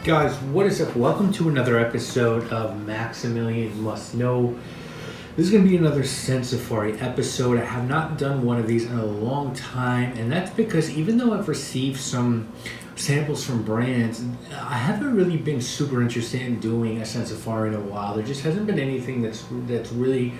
Guys, what is up? Welcome to another episode of Maximilian Must Know. This is going to be another Scent Safari episode. I have not done one of these in a long time, and that's because even though I've received some samples from brands, I haven't really been super interested in doing a Scent Safari in a while. There just hasn't been anything that's really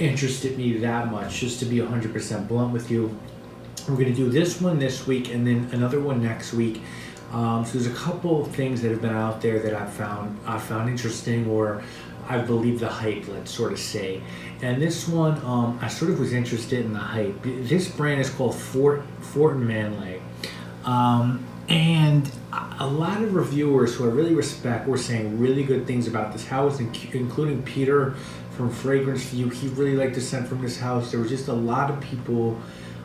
interested me that much, just to be 100% blunt with you. We're going to do this one this week and then another one next week. So there's a couple of things that have been out there that I found interesting, or I believe the hype, let's sort of say. And this one, I sort of was interested in the hype. This brand is called Fort Manle. And a lot of reviewers who I really respect were saying really good things about this house, including Peter from Fragrance View. He really liked the scent from this house. There was just a lot of people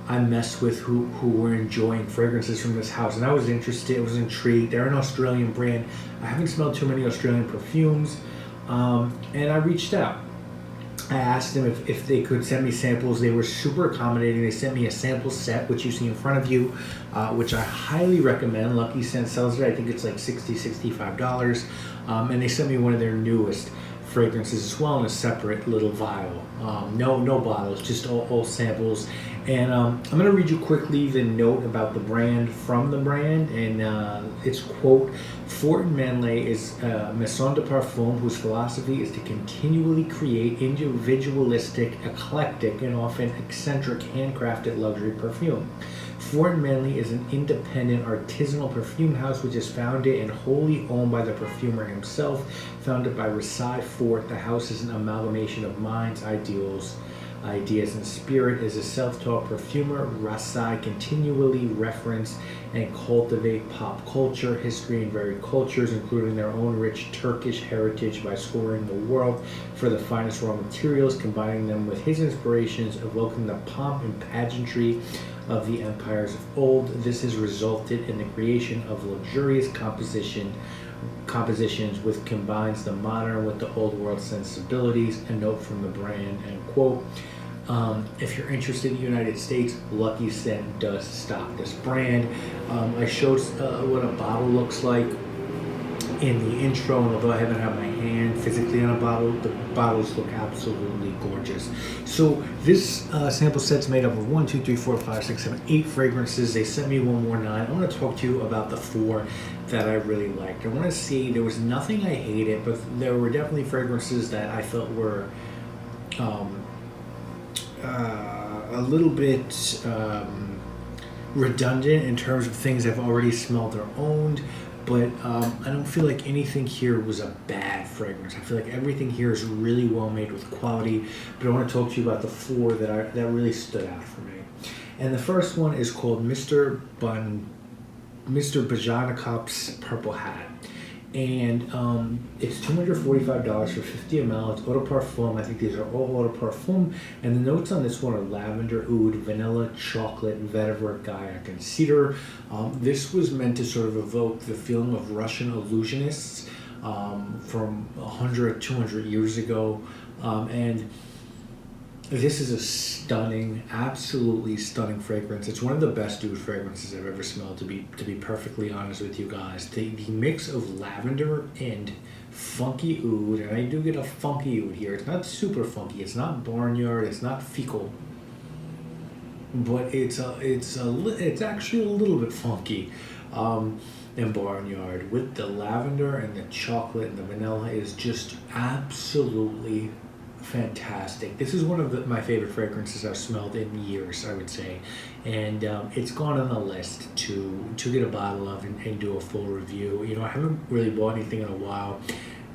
I messed with who were enjoying fragrances from this house, and I was interested, I was intrigued. They're an Australian brand. I haven't smelled too many Australian perfumes, and I reached out. I asked them if they could send me samples. They were super accommodating. They sent me a sample set, which you see in front of you, which I highly recommend. Lucky Scent sells it. I think it's like $65. And they sent me one of their newest fragrances as well in a separate little vial. No bottles, just all samples. And I'm going to read you quickly the note about the brand from the brand, and it's quote, Fort Manle is a maison de parfum whose philosophy is to continually create individualistic, eclectic, and often eccentric handcrafted luxury perfume. Fort Manle is an independent artisanal perfume house which is founded and wholly owned by the perfumer himself. Founded by Rasai Fort, the house is an amalgamation of minds, ideas, and spirit. As a self-taught perfumer, Rasai continually reference and cultivate pop culture, history, and varied cultures, including their own rich Turkish heritage, by scouring the world for the finest raw materials, combining them with his inspirations, evoking the pomp and pageantry of the empires of old. This has resulted in the creation of luxurious compositions which combines the modern with the old world sensibilities. A note from the brand, end quote. If you're interested in the United States, Lucky Scent does stock this brand. I showed what a bottle looks like in the intro, and although I haven't had my hand physically on a bottle, the bottles look absolutely gorgeous. So this sample set's made up of 1, 2, 3, 4, 5, 6, 7, 8 fragrances. They sent me 1 more 9. I want to talk to you about the 4 that I really liked. I want to see, there was nothing I hated, but there were definitely fragrances that I felt were a little bit redundant in terms of things I've already smelled or owned. But I don't feel like anything here was a bad fragrance. I feel like everything here is really well made with quality. But I want to talk to you about the 4 that really stood out for me. And the first one is called Mr. Bajanakov's Purple Hat. And it's $245 for 50 ml. It's eau de parfum. I think these are all eau de parfum. And the notes on this one are lavender, oud, vanilla, chocolate, vetiver, gaiac, and cedar. This was meant to sort of evoke the feeling of Russian illusionists from 100, 200 years ago. And this is a stunning, absolutely stunning fragrance. It's one of the best oud fragrances I've ever smelled, to be perfectly honest with you guys. The mix of lavender and funky oud, and I do get a funky oud here. It's not super funky, it's not barnyard, it's not fecal, but it's actually a little bit funky. And barnyard with the lavender and the chocolate and the vanilla is just absolutely fantastic. This is one of my favorite fragrances I've smelled in years, I would say, and it's gone on the list to get a bottle of and do a full review. You know, I haven't really bought anything in a while.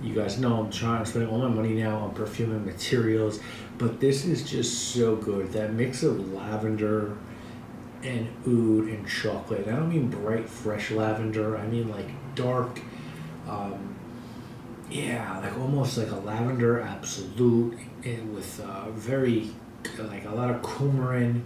You guys know I'm spending all my money now on perfume and materials, but this is just so good. That mix of lavender and oud and chocolate. And I don't mean bright, fresh lavender. I mean like dark, like almost like a lavender absolute, with very, like a lot of coumarin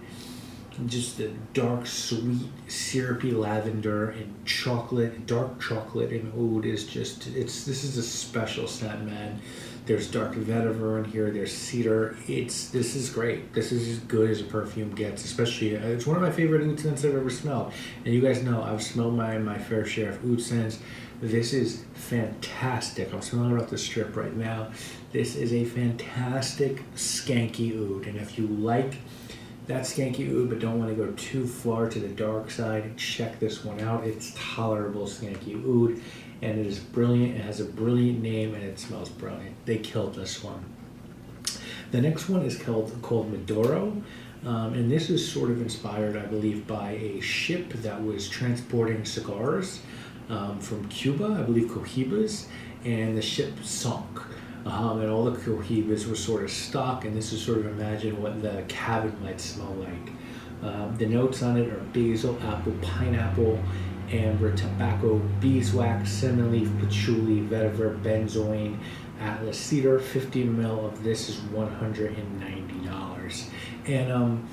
just the dark, sweet, syrupy lavender and chocolate, dark chocolate and oud is just, this is a special scent, man. There's dark vetiver in here, there's cedar. This is great. This is as good as a perfume gets, especially, it's one of my favorite oud scents I've ever smelled. And you guys know, I've smelled my fair share of oud scents. This is fantastic. I'm smelling it off the strip right now. This is a fantastic skanky oud. And if you like that skanky oud but don't want to go too far to the dark side, check this one out. It's tolerable skanky oud, and it is brilliant. It has a brilliant name and it smells brilliant. They killed this one. The next one is called Maduro, and this is sort of inspired, I believe, by a ship that was transporting cigars from Cuba, I believe Cohibas, and the ship sunk. And all the Cohibas were sort of stuck, and this is sort of imagine what the cabin might smell like. The notes on it are basil, apple, pineapple, amber, tobacco, beeswax, cinnamon leaf, patchouli, vetiver, benzoin, Atlas cedar. 50 ml of this is $190. And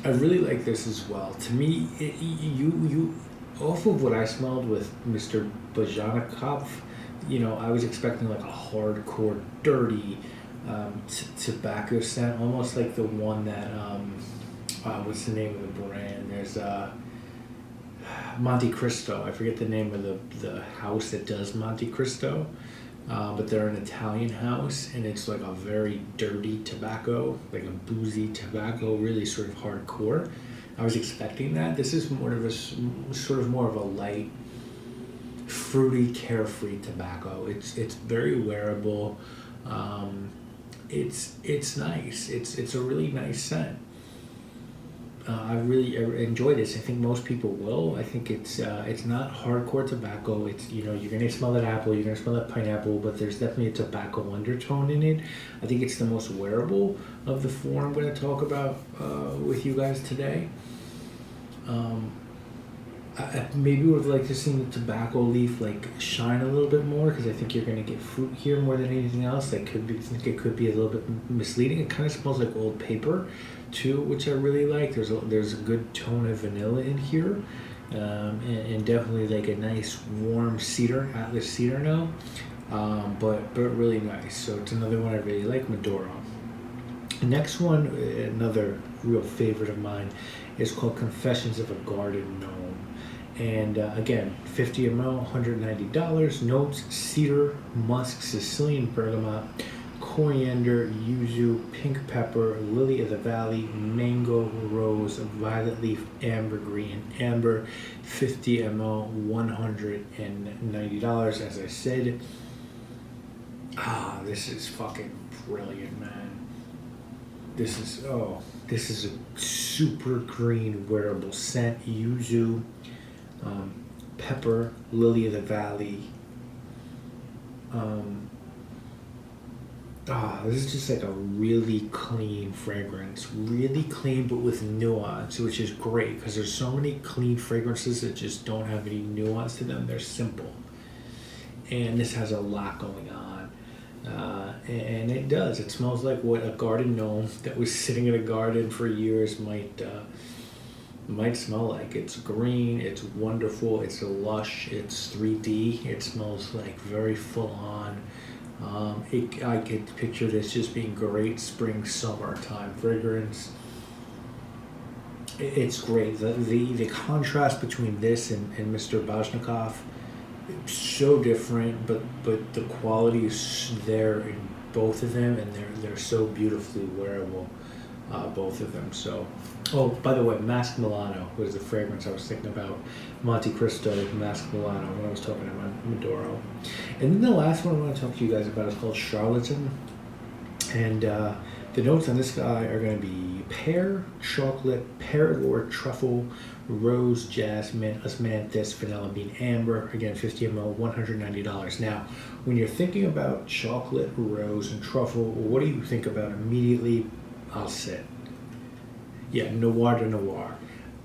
I really like this as well. To me, you off of what I smelled with Mr. Bajanikov, you know, I was expecting like a hardcore, dirty tobacco scent, almost like the one that, what's the name of the brand? There's Monte Cristo. I forget the name of the house that does Monte Cristo, but they're an Italian house, and it's like a very dirty tobacco, like a boozy tobacco, really sort of hardcore. I was expecting that. This is more of a sort of more of a light, fruity, carefree tobacco. It's very wearable. It's nice. It's a really nice scent. I really enjoy this. I think most people will. I think it's not hardcore tobacco. It's, you know, you're gonna smell that apple, you're gonna smell that pineapple, but there's definitely a tobacco undertone in it. I think it's the most wearable of the four I'm gonna talk about with you guys today. I maybe would have liked to see the tobacco leaf like shine a little bit more, because I think you're gonna get fruit here more than anything else. I think it could be a little bit misleading. It kind of smells like old paper too, which I really like. There's a good tone of vanilla in here, and definitely like a nice warm cedar, Atlas cedar now, but really nice. So it's another one I really like, Maduro. The next one, another real favorite of mine, is called Confessions of a Garden Gnome. And again, 50 ml, $190. Notes: cedar, musk, Sicilian bergamot, coriander, yuzu, pink pepper, lily of the valley, mango, rose, violet leaf, ambergris, and amber. 50 ml, $190. As I said, this is fucking brilliant, man. This is a super green wearable scent. Yuzu, pepper, lily of the valley. This is just like a really clean fragrance. Really clean, but with nuance, which is great, because there's so many clean fragrances that just don't have any nuance to them. They're simple. And this has a lot going on. And it does. It smells like what a garden gnome that was sitting in a garden for years might smell like. It's green, it's wonderful, it's lush, it's 3D. It smells like very full on. I could picture this just being great spring, summertime fragrance. It's great. The contrast between this and Mr. Bajnikov, so different, but the quality is there in both of them, and they're so beautifully wearable, both of them. So, oh, by the way, Mask Milano was the fragrance I was thinking about. Monte Cristo Mask Milano when I was talking about Maduro. And then the last one I want to talk to you guys about is called Charlatan. And the notes on this guy are going to be pear, chocolate, peridor, truffle, rose, jasmine, osmanthus, vanilla bean, amber. Again, 50 ml, $190. Now, when you're thinking about chocolate, rose, and truffle, what do you think about immediately? I'll sit. Yeah, Noir de Noir.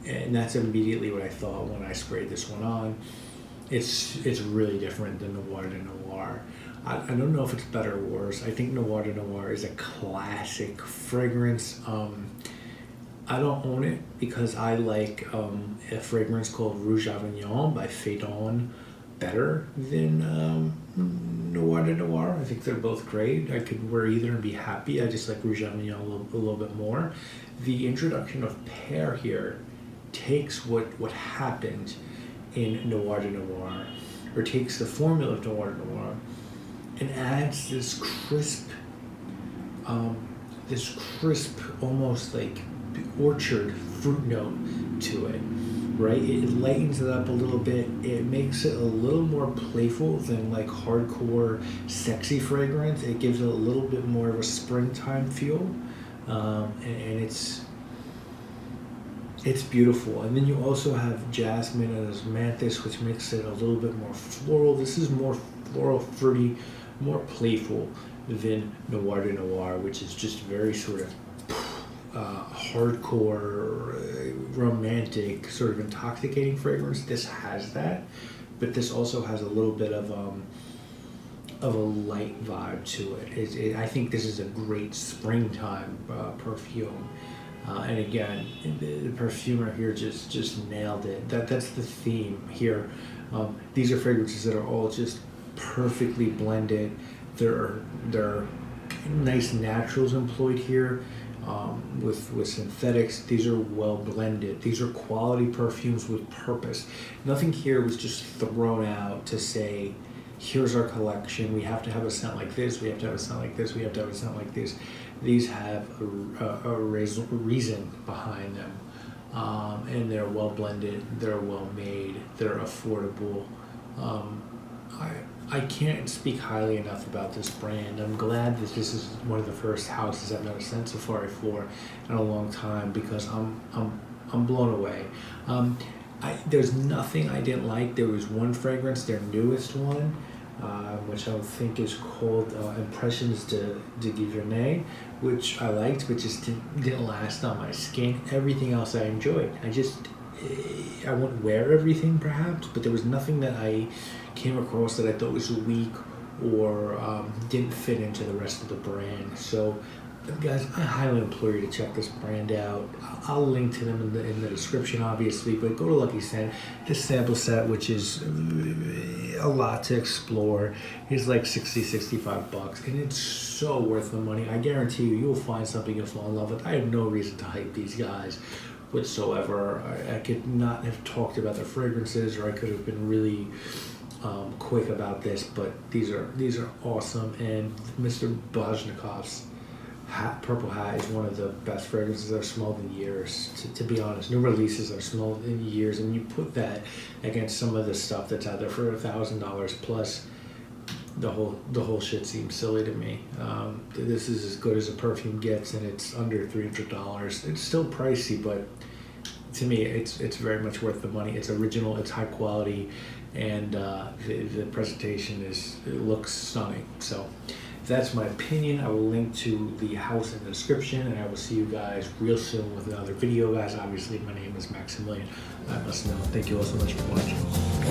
And that's immediately what I thought when I sprayed this one on. It's really different than Noir de Noir. I don't know if it's better or worse. I think Noir de Noir is a classic fragrance. I don't own it because I like a fragrance called Rouge Avignon by Phaidon better than Noir de Noir. I think they're both great. I could wear either and be happy. I just like Rouge Avignon a little bit more. The introduction of pear here takes what happened in Noir de Noir, or takes the formula of Noir de Noir, and adds this crisp, almost like orchard fruit note to it, right? It lightens it up a little bit. It makes it a little more playful than like hardcore sexy fragrance. It gives it a little bit more of a springtime feel, and it's beautiful. And then you also have jasmine and osmanthus, which makes it a little bit more floral. This is more floral, fruity, more playful than Noir de Noir, which is just very sort of hardcore, romantic, sort of intoxicating fragrance. This has that, but this also has a little bit of a light vibe to it. I think this is a great springtime perfume. And again, the perfumer here just nailed it. That's the theme here. These are fragrances that are all just perfectly blended. There are nice naturals employed here. With synthetics. These are well blended. These are quality perfumes with purpose. Nothing here was just thrown out to say, here's our collection, we have to have a scent like this, we have to have a scent like this, we have to have a scent like this. These have a reason behind them, and they're well blended, they're well made, they're affordable. I can't speak highly enough about this brand. I'm glad that this is one of the first houses I've done a Scent Safari for in a long time, because I'm blown away. There's nothing I didn't like. There was one fragrance, their newest one, which I think is called Impressions de Giverny, which I liked, but just didn't last on my skin. Everything else I enjoyed. I wouldn't wear everything perhaps, but there was nothing that I came across that I thought was weak or didn't fit into the rest of the brand. So guys, I highly implore you to check this brand out. I'll link to them in the description, obviously, but go to Lucky Scent. This sample set, which is a lot to explore, is like $60-65, and it's so worth the money. I guarantee you'll find something you'll fall in love with. I have no reason to hype these guys whatsoever. I could not have talked about their fragrances, or I could have been really quick about this, but these are awesome. And Mr. Boznikov's Purple Hat is one of the best fragrances I've smelled in years, to be honest. New releases I've smelled in years, and you put that against some of the stuff that's out there for $1,000 plus, the whole shit seems silly to me. This is as good as a perfume gets, and it's under $300. It's still pricey, but to me, it's very much worth the money. It's original, it's high quality, and the presentation looks stunning. So that's my opinion. I will link to the house in the description, and I will see you guys real soon with another video, guys. Obviously, my name is Maximilian. I must know. Thank you all so much for watching.